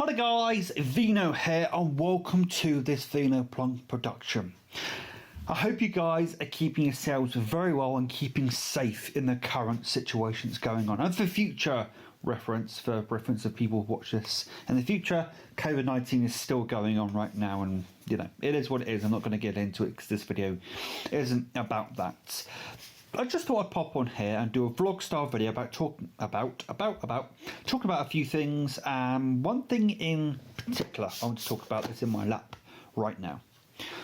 Hi guys, Vino here and welcome to this Vino Plunk production. I hope you guys are keeping yourselves very well and keeping safe in the current situation that's going on. And for future reference of people who watch this in the future, COVID-19 is still going on right now, and you know, it is what it is. I'm not going to get into it because this video isn't about that. I just thought I'd pop on here and do a vlog style video about talking about a few things. One thing in particular, I want to talk about this in my lap right now.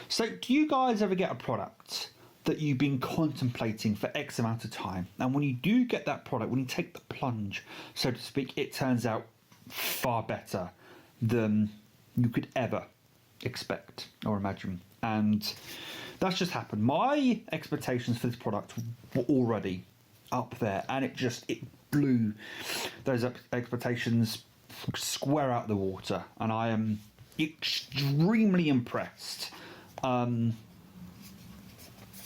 So, do you guys ever get a product that you've been contemplating for X amount of time, and when you do get that product, when you take the plunge, so to speak, it turns out far better than you could ever expect or imagine? And that's just happened. My expectations for this product were already up there, and it blew those expectations square out the water, and I am extremely impressed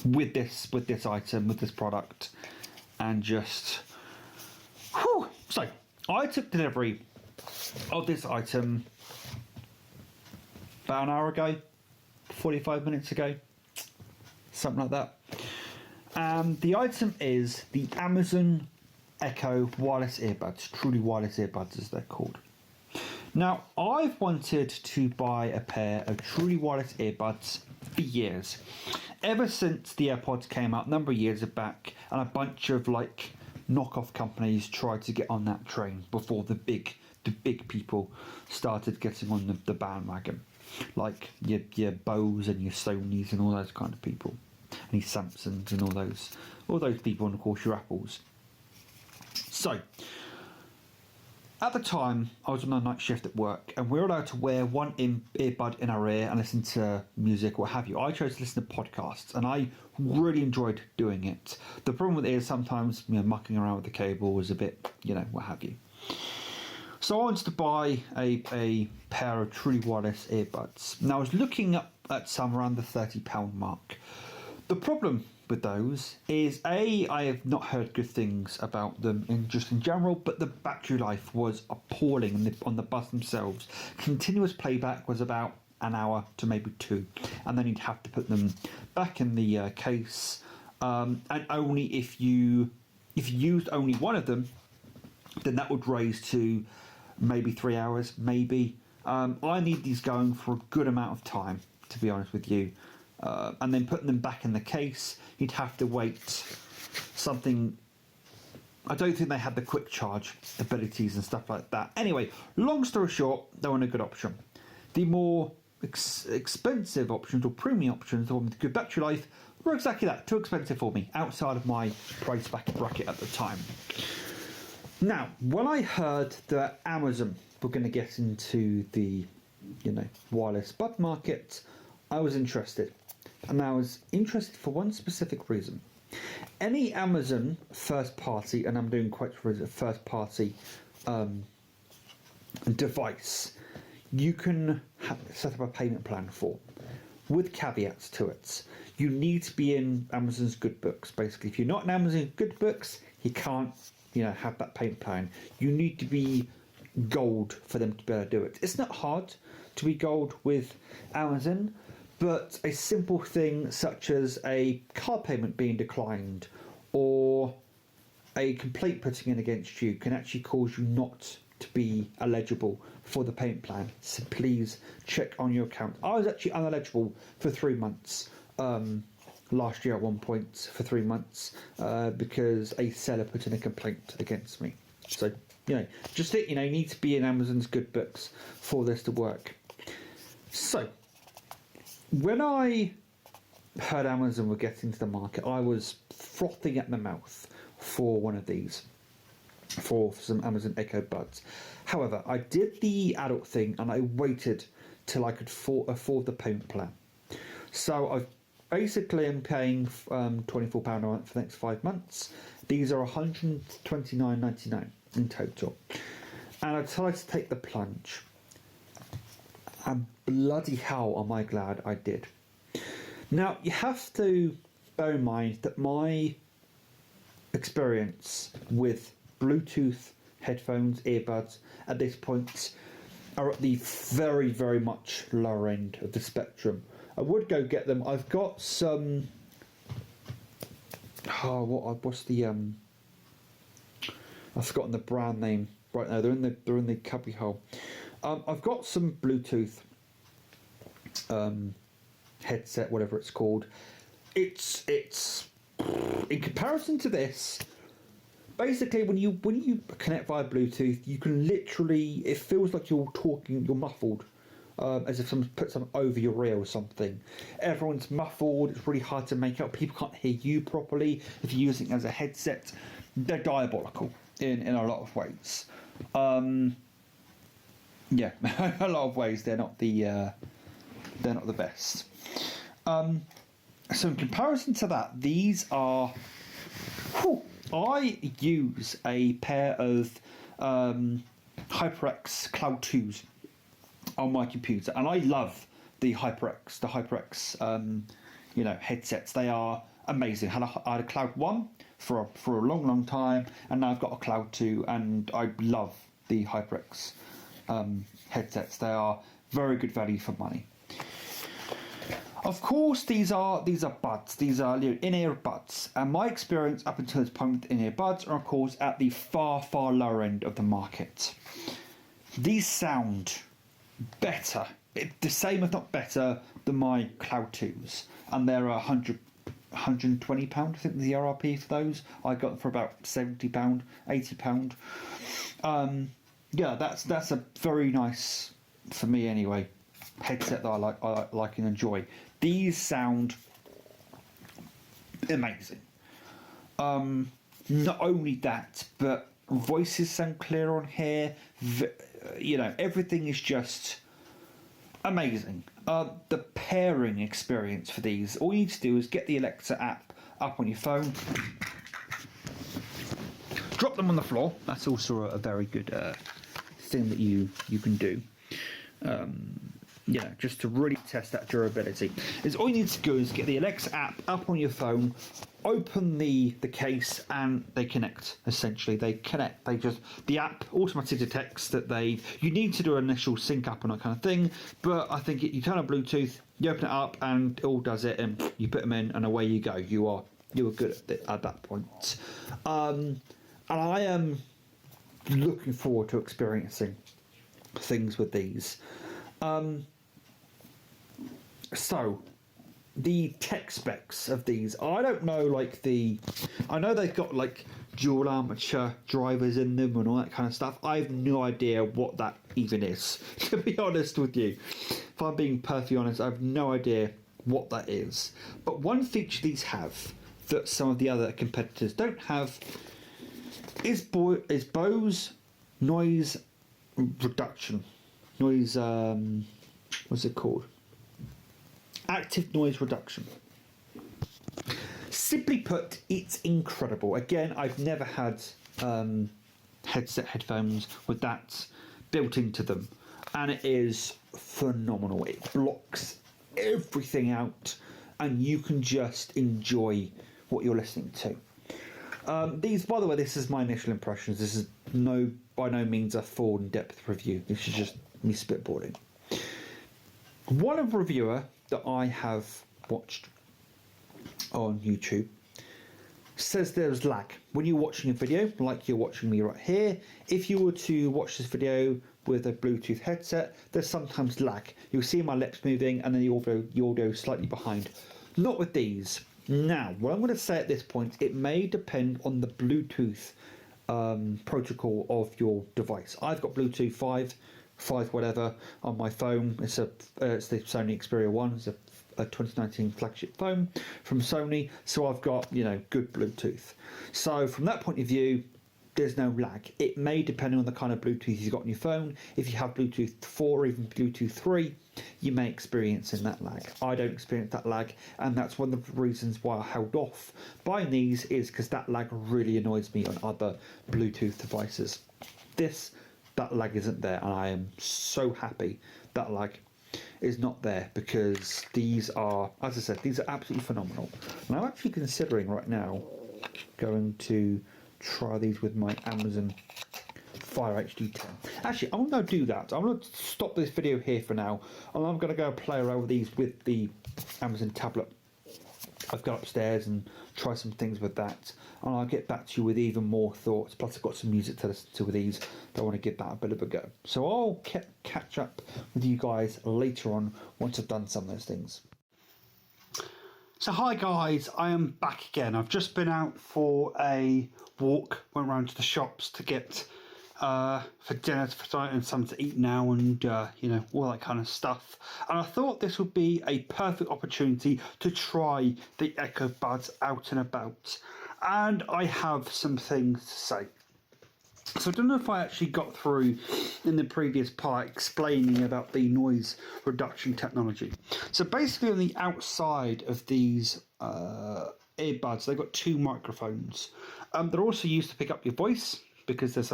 with this item, with this product, and just whew. So I took delivery of this item about an hour ago, 45 minutes ago, something like that. The item is the Amazon Echo wireless earbuds, truly wireless earbuds as they're called. Now, I've wanted to buy a pair of truly wireless earbuds for years, ever since the AirPods came out a number of years back, and a bunch of like knockoff companies tried to get on that train before the big people started getting on the bandwagon, like your Bose and your Sonys and all those kind of people, and your Samsungs and all those people, and of course your Apples. So at the time, I was on a night shift at work, and we were allowed to wear one earbud in our ear and listen to music, what have you. I chose to listen to podcasts, and I really enjoyed doing it. The problem with it is sometimes, you know, mucking around with the cable was a bit, you know, what have you. So I wanted to buy a pair of truly wireless earbuds. Now I was looking at some around the £30 mark. The problem with those is I have not heard good things about them in general, but the battery life was appalling on the buds themselves. Continuous playback was about an hour to maybe two, and then you'd have to put them back in the case, and only if you used only one of them, then that would raise to maybe 3 hours, maybe. I need these going for a good amount of time, to be honest with you. And then putting them back in the case, you'd have to wait something. I don't think they had the quick charge abilities and stuff like that. Anyway, long story short, they weren't a good option. The more expensive options, or premium options, the one with good battery life, were exactly that, too expensive for me, outside of my price bracket at the time. Now, when I heard that Amazon were going to get into the, you know, wireless bud market, I was interested. And I was interested for one specific reason. Any Amazon first party, and I'm doing quite for a first party device, you can set up a payment plan for, with caveats to it. You need to be in Amazon's good books. Basically, if you're not in Amazon's good books, you can't, you know, have that payment plan. You need to be gold for them to be able to do it. It's not hard to be gold with Amazon, but a simple thing such as a card payment being declined or a complaint putting in against you can actually cause you not to be eligible for the payment plan. So please check on your account. I was actually uneligible for 3 months last year at one point, for 3 months, because a seller put in a complaint against me. So, you know, just you know, you need to be in Amazon's good books for this to work. So when I heard Amazon were getting to the market, I was frothing at the mouth for one of these, for some Amazon Echo Buds. However, I did the adult thing, and I waited till I could afford the payment plan. So I basically am paying £24 a month for the next 5 months. These are £129.99 in total. And I decided to take the plunge. And bloody hell am I glad I did. Now, you have to bear in mind that my experience with Bluetooth headphones, earbuds, at this point are at the very, very much lower end of the spectrum. I would go get them. I've got some. Oh, what's the I've forgotten the brand name right now. They're in the cubby hole. I've got some Bluetooth headset, whatever it's called. It's in comparison to this. Basically, when you connect via Bluetooth, you can literally, it feels like you're talking, you're muffled, as if someone put something over your ear or something. Everyone's muffled. It's really hard to make out. People can't hear you properly if you're using it as a headset. They're diabolical in a lot of ways. Yeah, a lot of ways they're not the best. So in comparison to that, these are. Whew, I use a pair of HyperX Cloud 2s on my computer, and I love the HyperX headsets. They are amazing. I had a Cloud 1 for a long, long time, and now I've got a Cloud 2, and I love the HyperX headsets. They are very good value for money. Of course, these are buds. These are in-ear buds, and my experience up until this point with in-ear buds are, of course, at the far, far lower end of the market. These sound better, the same if not better than my Cloud 2s, and they're £120. I think the RRP for those. I got them for about £70, £80. Yeah, that's a very nice, for me anyway, headset that I like and enjoy. These sound amazing. Not only that, but voices sound clear on here. Everything is just amazing. The pairing experience for these, all you need to do is get the Alexa app up on your phone, drop them on the floor. That's also a very good thing that you can do. Just to really test that durability. Is all you need to do is get the Alexa app up on your phone, open the case, and they connect. Essentially, they connect. The app automatically detects that you need to do an initial sync up and that kind of thing. But I think you turn on Bluetooth, you open it up, and it all does it, and you put them in, and away you go. You are good at that point. And I am looking forward to experiencing things with these. So, the tech specs of these, I don't know, I know they've got dual armature drivers in them and all that kind of stuff. I have no idea what that even is, to be honest with you. If I'm being perfectly honest, I have no idea what that is. But one feature these have that some of the other competitors don't have is Bose noise reduction. What's it called? Active noise reduction. Simply put, it's incredible. Again, I've never had headphones with that built into them, and it is phenomenal. It blocks everything out, and you can just enjoy what you're listening to. These, by the way, this is my initial impressions. This is by no means a full in-depth review. This is just me spitballing. One reviewer that I have watched on YouTube says there's lag when you're watching a video like you're watching me right here. If you were to watch this video with a Bluetooth headset, there's sometimes lag. You'll see my lips moving and then the audio slightly behind. Not with these. Now, what I'm going to say at this point, it may depend on the Bluetooth protocol of your device. I've got Bluetooth 5 whatever on my phone. It's the Sony Xperia 1. It's a 2019 flagship phone from Sony, so I've got good Bluetooth. So from that point of view, there's no lag. It may depend on the kind of Bluetooth you've got on your phone. If you have Bluetooth 4 or even Bluetooth 3, you may experience that lag. I don't experience that lag, and that's one of the reasons why I held off buying these, is because that lag really annoys me on other Bluetooth devices. That lag isn't there, and I am so happy that lag is not there, because these are, as I said, these are absolutely phenomenal. And I'm actually considering right now going to try these with my Amazon Fire HD10. Actually, I'm going to do that. I'm going to stop this video here for now, and I'm going to go play around with these with the Amazon tablet I've got upstairs and try some things with that, and I'll get back to you with even more thoughts. Plus I've got some music to listen to with these, but I want to give that a bit of a go. So I'll catch up with you guys later on once I've done some of those things. So hi guys, I am back again. I've just been out for a walk, went round to the shops to get for dinner for tonight and something to eat now, and you know, all that kind of stuff. And I thought this would be a perfect opportunity to try the Echo Buds out and about. And I have some things to say. So I don't know if I actually got through in the previous part explaining about the noise reduction technology. So basically on the outside of these earbuds, they've got two microphones. They're also used to pick up your voice, because there's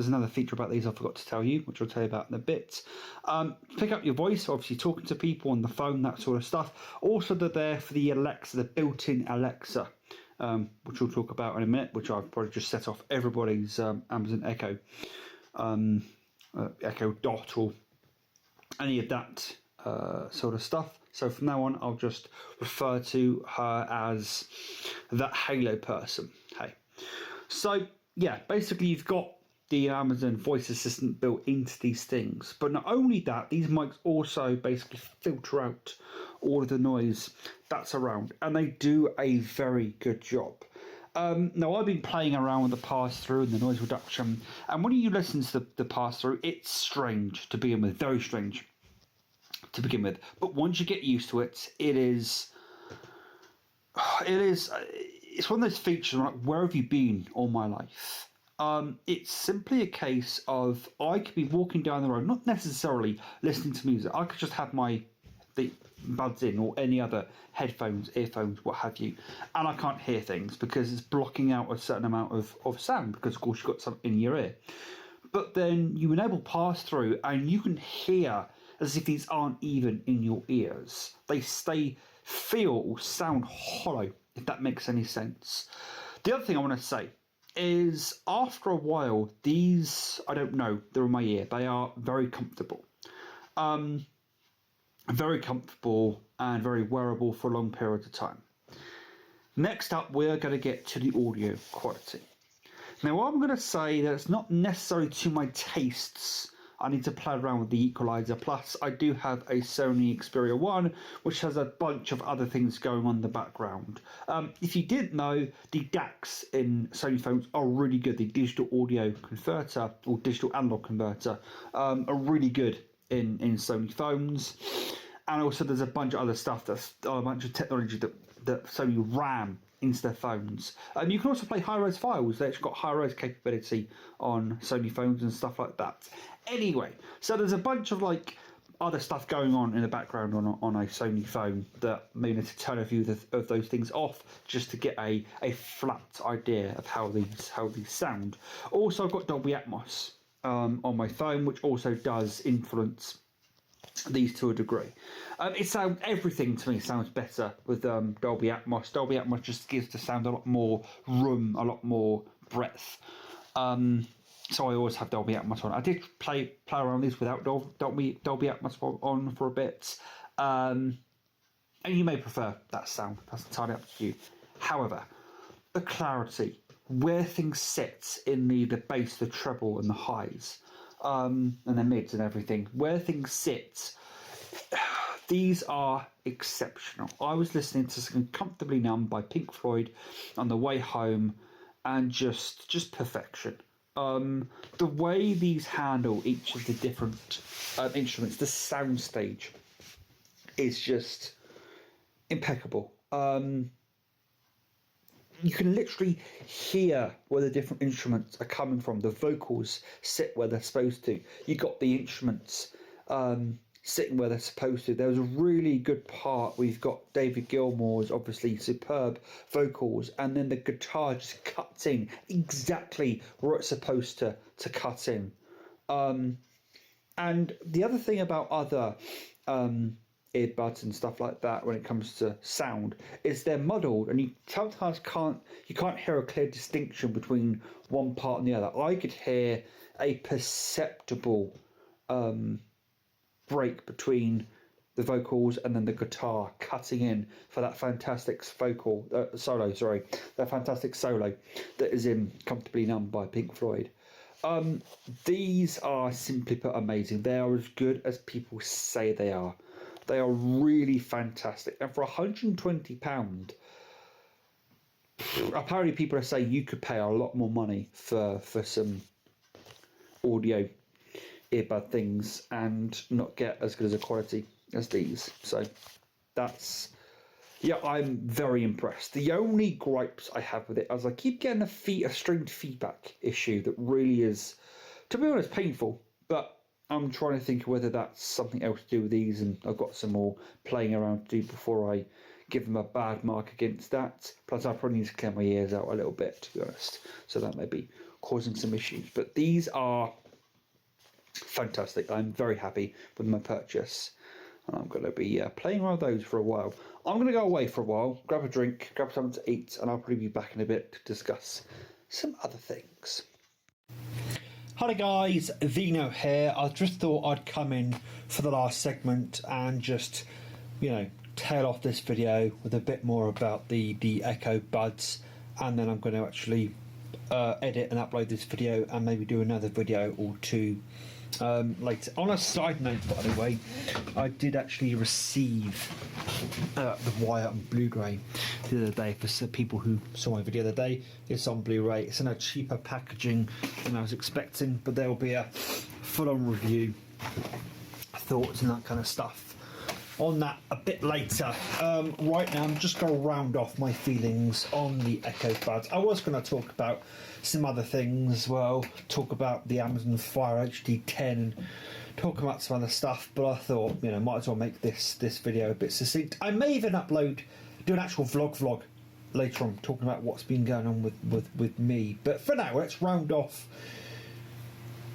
another feature about these I forgot to tell you, which I'll tell you about in a bit. Pick up your voice, obviously talking to people on the phone, that sort of stuff. Also, they're there for the Alexa, the built-in Alexa, which we'll talk about in a minute, which I've probably just set off everybody's Amazon Echo, Echo Dot, or any of that sort of stuff. So from now on, I'll just refer to her as that Halo person. Hey, so yeah, basically you've got the Amazon voice assistant built into these things, but not only that, these mics also basically filter out all of the noise that's around, and they do a very good job. Now I've been playing around with the pass-through and the noise reduction, and when you listen to the pass-through, it's strange to begin with, very strange to begin with, but once you get used to it, it's one of those features like, where have you been all my life? It's simply a case of I could be walking down the road, not necessarily listening to music. I could just have the buds in, or any other headphones, earphones, what have you, and I can't hear things because it's blocking out a certain amount of sound, because of course you've got something in your ear. But then you enable pass through and you can hear as if these aren't even in your ears. They feel or sound hollow, if that makes any sense. The other thing I want to say is, after a while, these, I don't know, they're in my ear. They are very comfortable. Very comfortable and very wearable for a long period of time. Next up, we're going to get to the audio quality. Now, I'm going to say that it's not necessarily to my tastes. I need to play around with the equalizer. Plus, I do have a Sony Xperia 1, which has a bunch of other things going on in the background. If you didn't know, the DACs in Sony phones are really good. The digital audio converter, or digital analog converter, are really good in Sony phones. And also there's a bunch of other stuff, that's a bunch of technology that Sony ram into their phones. You can also play high-res files. They've got high-res capability on Sony phones and stuff like that. Anyway, so there's a bunch of like other stuff going on in the background on a Sony phone that may need to turn a few of those things off just to get a flat idea of how these sound. Also, I've got Dolby Atmos on my phone, which also does influence these to a degree. Everything to me sounds better with Dolby Atmos. Dolby Atmos just gives the sound a lot more room, a lot more breadth. So I always have Dolby Atmos on. I did play around these without Dolby Atmos on for a bit. And you may prefer that sound. That's entirely up to you. However, the clarity, where things sit in the bass, the treble and the highs, and the mids and everything, where things sit, these are exceptional. I was listening to Comfortably Numb by Pink Floyd on the way home, and just perfection. The way these handle each of the different instruments, the sound stage, is just impeccable. You can literally hear where the different instruments are coming from. The vocals sit where they're supposed to. You got the instruments sitting where they're supposed to. There was a really good part where you've got David Gilmour's obviously superb vocals, and then the guitar just cuts in exactly where it's supposed to cut in. And the other thing about other earbuds and stuff like that when it comes to sound is they're muddled, and you sometimes can't hear a clear distinction between one part and the other. I could hear a perceptible break between the vocals and then the guitar cutting in for that fantastic solo. Sorry, that fantastic solo that is in "Comfortably Numb" by Pink Floyd. These are, simply put, amazing. They are as good as people say they are. They are really fantastic, and for £120, apparently people are saying you could pay a lot more money for some audio earbud things and not get as good as a quality as these. So that's, yeah, I'm very impressed. The only gripes I have with it is I keep getting a stringed feedback issue that really is, to be honest, painful. But I'm trying to think of whether that's something else to do with these, and I've got some more playing around to do before I give them a bad mark against that. Plus, I probably need to clear my ears out a little bit, to be honest. So that may be causing some issues. But these are fantastic. I'm very happy with my purchase, and I'm going to be playing around with those for a while. I'm going to go away for a while, grab a drink, grab something to eat, and I'll probably be back in a bit to discuss some other things. Hi guys, Vino here. I just thought I'd come in for the last segment and just, tail off this video with a bit more about the Echo Buds, and then I'm going to actually edit and upload this video and maybe do another video or two later. On a side note, by the way, I did actually receive the Wire on Blu-ray the other day. For some people who saw my video the other day, it's on Blu-ray. It's in a cheaper packaging than I was expecting, but there will be a full-on review, thoughts and that kind of stuff on that a bit later. Right now I'm just going to round off my feelings on the Echo Buds. I was going to talk about some other things as well, talk about the Amazon Fire HD 10 and talk about some other stuff, but I thought, might as well make this video a bit succinct. I may even do an actual vlog later on, talking about what's been going on with me. But for now, let's round off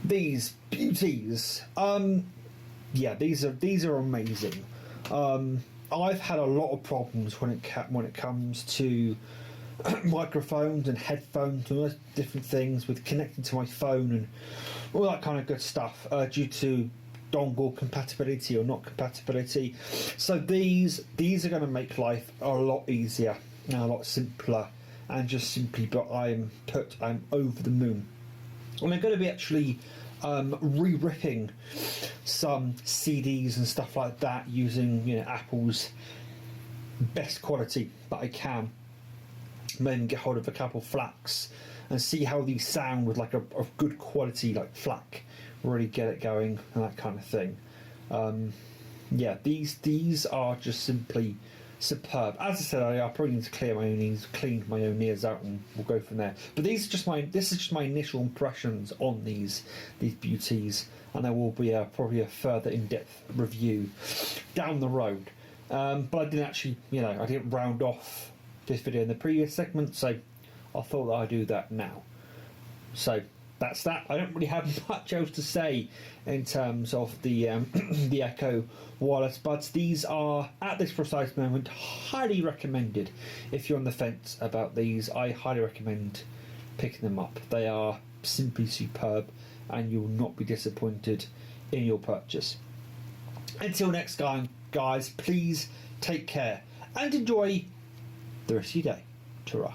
these beauties. Yeah, these are amazing. I've had a lot of problems when it comes to microphones and headphones and all those different things with connecting to my phone and all that kind of good stuff due to dongle compatibility or not compatibility. So these are going to make life a lot easier and a lot simpler, and just simply, but I'm over the moon. And I'm going to be actually re-ripping some CDs and stuff like that using Apple's best quality that I can. Maybe get hold of a couple FLACs and see how these sound with like a good quality like FLAC, really get it going and that kind of thing. Yeah, these are just simply superb. As I said, I probably need to clean my own ears out, and we'll go from there. But this is just my initial impressions on these beauties, and there will be probably a further in-depth review down the road. But I didn't actually, I didn't round off this video in the previous segment, so I thought that I'd do that now. So that's that. I don't really have much else to say in terms of the the Echo wireless buds. These are, at this precise moment, highly recommended. If you're on the fence about these, I highly recommend picking them up. They are simply superb, and you will not be disappointed in your purchase. Until next time, guys, please take care and enjoy the rest of your day. Ta-ra.